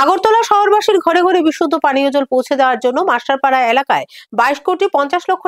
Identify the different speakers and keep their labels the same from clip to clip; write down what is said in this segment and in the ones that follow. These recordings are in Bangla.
Speaker 1: আগরতলা শহরবাসীর ঘরে ঘরে বিশুদ্ধ পানীয় জল পৌঁছে দেওয়ার জন্য মাস্টারপাড়া এলাকায় 22,50 কোটি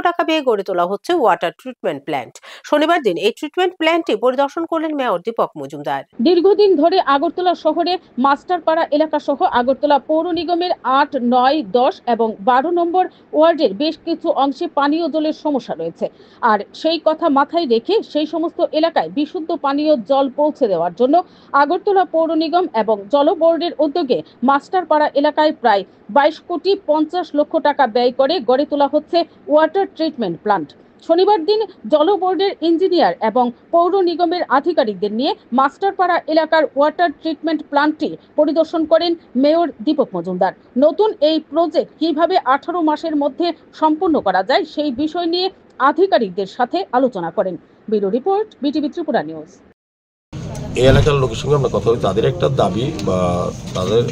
Speaker 1: টাকা ব্যয়ে গড়ে তোলা হচ্ছে ওয়াটার ট্রিটমেন্ট প্ল্যান্ট। শনিবার দিন এই ট্রিটমেন্ট প্ল্যান্টটি পরিদর্শন করলেন মেয়র দীপক মজুমদার।
Speaker 2: দীর্ঘদিন ধরে আগরতলা শহরে মাস্টারপাড়া এলাকা সহ আগরতলা পৌর নিগমের 8, 9, 10 এবং 12 নম্বর ওয়ার্ডের বেশ কিছু অংশে পানীয় জলের সমস্যা রয়েছে। আর সেই কথা মাথায় রেখে সেই সমস্ত এলাকায় বিশুদ্ধ পানীয় জল পৌঁছে দেওয়ার জন্য আগরতলা পৌর নিগম এবং জল বোর্ডের উদ্যোগে মাস্টারপাড়া এলাকায় প্রায় 22,50 কোটি টাকা ব্যয় করে গড়ে তোলা হচ্ছে ওয়াটার ট্রিটমেন্ট প্ল্যান্ট। শনিবার দিন জল বোর্ডের ইঞ্জিনিয়ার এবং পৌর নিগমের আধিকারিকদের নিয়ে মাস্টারপাড়া এলাকার ওয়াটার ট্রিটমেন্ট প্ল্যান্টটি পরিদর্শন করেন মেয়র দীপক মজুমদার। নতুন এই প্রজেক্ট কিভাবে 18 মাসের মধ্যে সম্পূর্ণ করা যায় সেই বিষয় নিয়ে আধিকারিকদের সাথে আলোচনা করেন। Bureau report, BTV Tripura news.
Speaker 3: এই এলাকার লোকের সঙ্গে আমরা কথা বলি, তাদের একটা দাবি বা তাদের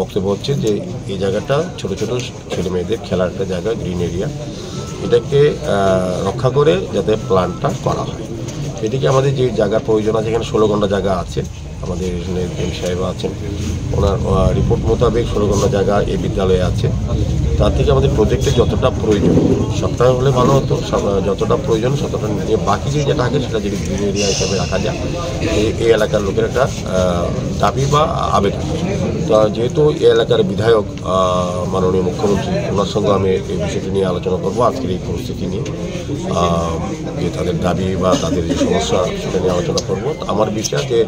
Speaker 3: বক্তব্য হচ্ছে যে এই জায়গাটা ছোট ছোট ছেলে মেয়েদের খেলার একটা জায়গা, গ্রিন এরিয়া, এটাকে রক্ষা করে যাতে প্ল্যান্টটা করা হয়। এদিকে আমাদের যে জায়গার প্রয়োজন আছে, এখানে 16 ঘন্টা জায়গা আছে, আমাদের এম সাহেব আছেন, ওনার রিপোর্ট মোতাবেক 16 ঘন্টা জায়গা এই বিদ্যালয়ে আছে। তার থেকে আমাদের প্রজেক্টে যতটা প্রয়োজন, সবটা হলে ভালো হতো, যতটা প্রয়োজন ততটা নিয়ে বাকি যে যেটা থাকে সেটা যদি গ্রিন এরিয়া হিসাবে রাখা যায়, এই এলাকার লোকের একটা দাবি বা আবেদন। তো যেহেতু এই এলাকার বিধায়ক মাননীয় মুখ্যমন্ত্রী, ওনার সঙ্গে আমি এই বিষয়টি নিয়ে আলোচনা করবো আজকের এই পরিস্থিতি নিয়ে, যে তাদের দাবি বা তাদের যে সমস্যা সেটা নিয়ে আলোচনা করবো। আমার বিশ্বাস যে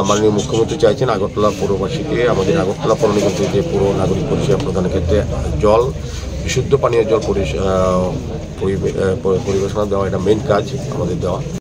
Speaker 3: মাননীয় মুখ্যমন্ত্রী চাইছেন আগরতলা পৌরবাসীকে, আমাদের আগরতলা পৌর নিগম থেকে পুরো নাগরিক পরিষেবা প্রদানের ক্ষেত্রে জল, বিশুদ্ধ পানীয় জল পরিবেশনা দেওয়া, এটা মেইন কাজ আমাদের দেওয়া।